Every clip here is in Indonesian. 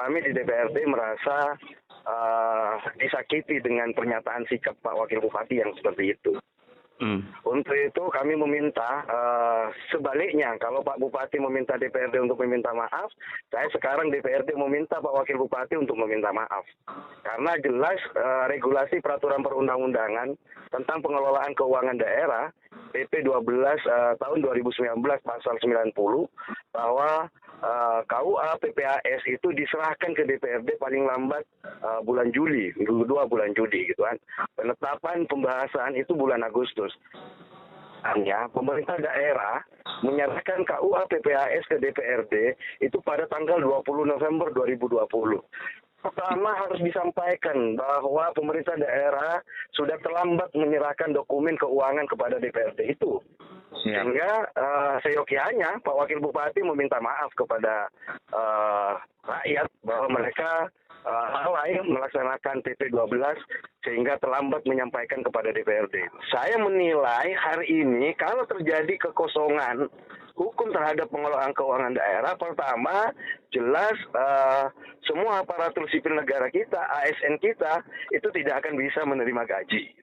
kami di DPRD merasa disakiti dengan pernyataan sikap Pak Wakil Bupati yang seperti itu. Untuk itu kami meminta sebaliknya, kalau Pak Bupati meminta DPRD untuk meminta maaf, saya sekarang DPRD meminta Pak Wakil Bupati untuk meminta maaf. Karena jelas regulasi peraturan perundang-undangan tentang pengelolaan keuangan daerah PP 12 tahun 2019 pasal 90 bahwa KUA PPAS itu diserahkan ke DPRD paling lambat bulan Juli, minggu kedua bulan Juli gitu kan. Penetapan pembahasan itu bulan Agustus. Hanya pemerintah daerah menyerahkan KUA PPAS ke DPRD itu pada tanggal 20 November 2020. Pertama harus disampaikan bahwa pemerintah daerah sudah terlambat menyerahkan dokumen keuangan kepada DPRD itu. Sehingga seyogyanya Pak Wakil Bupati meminta maaf kepada rakyat bahwa mereka lalai melaksanakan PP 12 sehingga terlambat menyampaikan kepada DPRD. Saya menilai hari ini kalau terjadi kekosongan hukum terhadap pengelolaan keuangan daerah, pertama jelas semua aparatur sipil negara kita, ASN kita itu tidak akan bisa menerima gaji.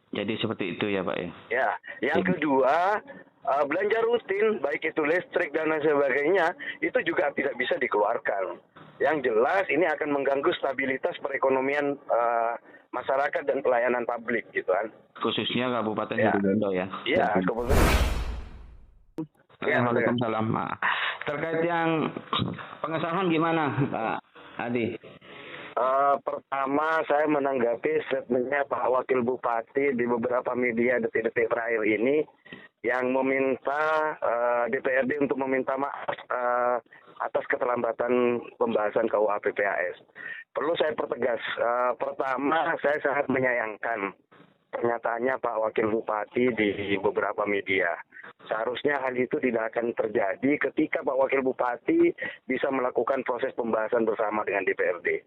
Jadi seperti itu ya Pak ya? Ya, yang kedua belanja rutin baik itu listrik dan lain sebagainya itu juga tidak bisa dikeluarkan. Yang jelas ini akan mengganggu stabilitas perekonomian masyarakat dan pelayanan publik gitu kan. Khususnya Kabupaten Situbondo ya? Iya, kebetulan. Waalaikumsalam. Terkait yang pengesahan gimana Pak Adi? Pertama saya menanggapi statementnya Pak Wakil Bupati di beberapa media detik-detik terakhir ini yang meminta DPRD untuk meminta maaf atas keterlambatan pembahasan KUA PPAS. Perlu saya pertegas, pertama saya sangat menyayangkan pernyataannya Pak Wakil Bupati di beberapa media. Seharusnya hal itu tidak akan terjadi ketika Pak Wakil Bupati bisa melakukan proses pembahasan bersama dengan DPRD.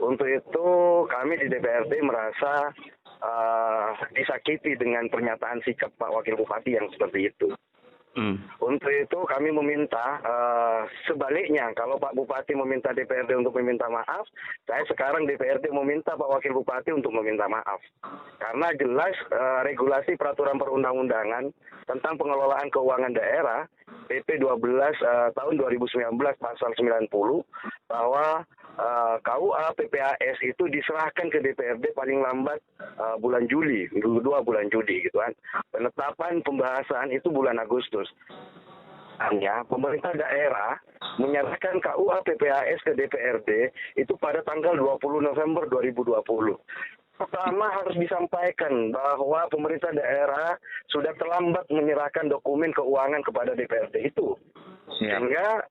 Untuk itu kami di DPRD merasa disakiti dengan pernyataan sikap Pak Wakil Bupati yang seperti itu. Untuk itu kami meminta sebaliknya, kalau Pak Bupati meminta DPRD untuk meminta maaf, saya sekarang DPRD meminta Pak Wakil Bupati untuk meminta maaf. Karena jelas regulasi peraturan perundang-undangan tentang pengelolaan keuangan daerah PP 12 tahun 2019 pasal 90 bahwa KUA PPAS itu diserahkan ke DPRD paling lambat bulan Juli, minggu kedua bulan Juli gitu kan. Penetapan pembahasan itu bulan Agustus. Hanya pemerintah daerah menyerahkan KUA PPAS ke DPRD itu pada tanggal 20 November 2020. Pertama harus disampaikan bahwa pemerintah daerah sudah terlambat menyerahkan dokumen keuangan kepada DPRD itu. Sehingga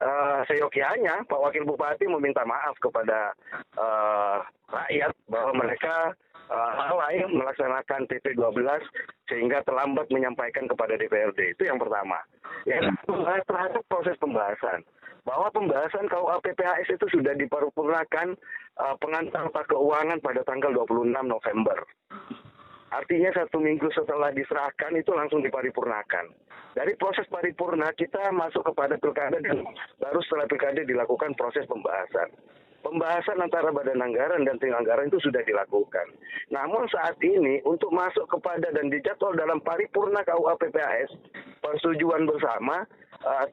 seyogyanya Pak Wakil Bupati meminta maaf kepada rakyat bahwa mereka lalai melaksanakan PP 12 sehingga terlambat menyampaikan kepada DPRD. Itu yang pertama. Yang kedua, terhadap proses pembahasan. Bahwa pembahasan KUA PPAS itu sudah diparipurnakan pengantar nota keuangan pada tanggal 26 November. Artinya 1 minggu setelah diserahkan itu langsung diparipurnakan. Dari proses paripurna kita masuk kepada pilkada dan baru setelah pilkada dilakukan proses pembahasan. Pembahasan antara Badan Anggaran dan Tim Anggaran itu sudah dilakukan. Namun saat ini untuk masuk kepada dan dijadwal dalam paripurna KUA PPAS, persetujuan bersama,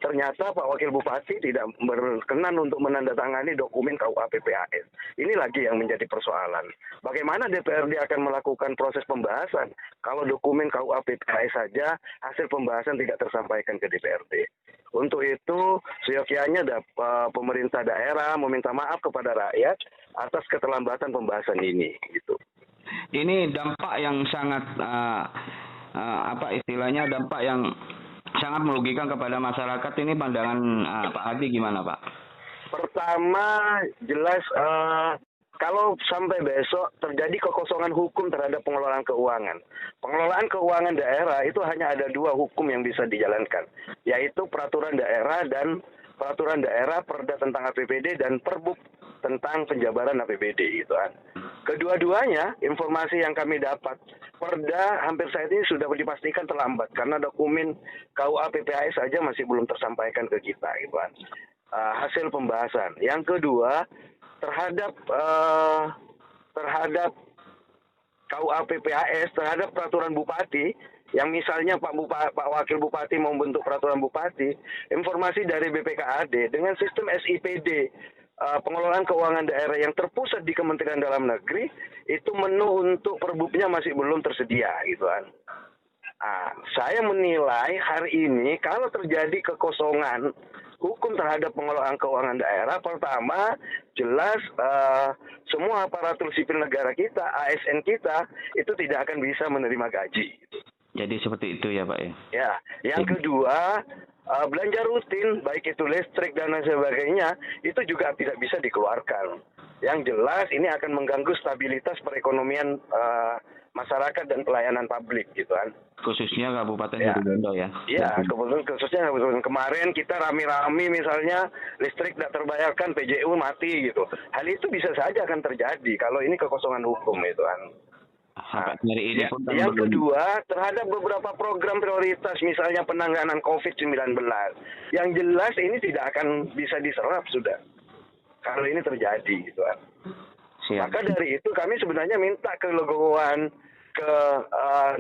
ternyata Pak Wakil Bupati tidak berkenan untuk menandatangani dokumen KUA PPAS. Ini lagi yang menjadi persoalan. Bagaimana DPRD akan melakukan proses pembahasan kalau dokumen KUA PPAS saja hasil pembahasan tidak tersampaikan ke DPRD. Untuk itu, seyogyanya pemerintah daerah meminta maaf kepada rakyat atas keterlambatan pembahasan ini. Gitu. Ini dampak yang sangat dampak yang sangat merugikan kepada masyarakat. Ini pandangan Pak Adi gimana Pak? Pertama, jelas kalau sampai besok terjadi kekosongan hukum terhadap pengelolaan keuangan. Pengelolaan keuangan daerah itu hanya ada 2 hukum yang bisa dijalankan, yaitu peraturan daerah dan peraturan daerah, Perda tentang APBD dan Perbuk tentang penjabaran APBD gitu kan. Kedua-duanya informasi yang kami dapat, Perda hampir saat ini sudah dipastikan terlambat karena dokumen KUA PPAS saja masih belum tersampaikan ke kita gitu kan. Hasil pembahasan. Yang kedua, terhadap KUA PPAS, terhadap peraturan bupati, yang misalnya Pak Wakil Bupati mau membentuk peraturan bupati, informasi dari BPKAD dengan sistem SIPD, pengelolaan keuangan daerah yang terpusat di Kementerian Dalam Negeri, itu menu untuk perbubnya masih belum tersedia gitu kan. Saya menilai hari ini kalau terjadi kekosongan hukum terhadap pengelolaan keuangan daerah, pertama jelas semua aparatur sipil negara kita, ASN kita itu tidak akan bisa menerima gaji. Jadi seperti itu ya Pak ya? Ya, yang kedua belanja rutin baik itu listrik dan lain sebagainya itu juga tidak bisa dikeluarkan. Yang jelas ini akan mengganggu stabilitas perekonomian masyarakat dan pelayanan publik gitu kan. Khususnya Kabupaten Situbondo ya? Iya, khususnya kemarin kita rame-rame misalnya listrik tidak terbayarkan, PJU mati gitu. Hal itu bisa saja akan terjadi kalau ini kekosongan hukum itu kan. Yang kedua, terhadap beberapa program prioritas, misalnya penanganan COVID-19, yang jelas ini tidak akan bisa diserap sudah kalau ini terjadi gitu kan. Maka dari itu kami sebenarnya minta kelegowoan ke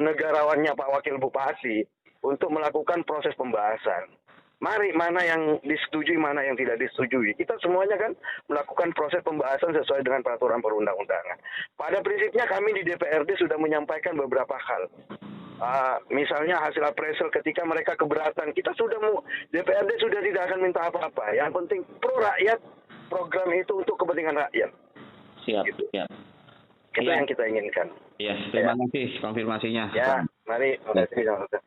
negarawannya Pak Wakil Bupati untuk melakukan proses pembahasan. Mari, mana yang disetujui, mana yang tidak disetujui. Kita semuanya kan melakukan proses pembahasan sesuai dengan peraturan perundang-undangan. Pada prinsipnya kami di DPRD sudah menyampaikan beberapa hal. Misalnya hasil appraisal ketika mereka keberatan, kita sudah DPRD sudah tidak akan minta apa-apa. Yang penting pro rakyat, program itu untuk kepentingan rakyat. Siap, gitu. Siap. Itu yang kita inginkan. Iya, terima kasih konfirmasinya. Ya, mari. Terima kasih.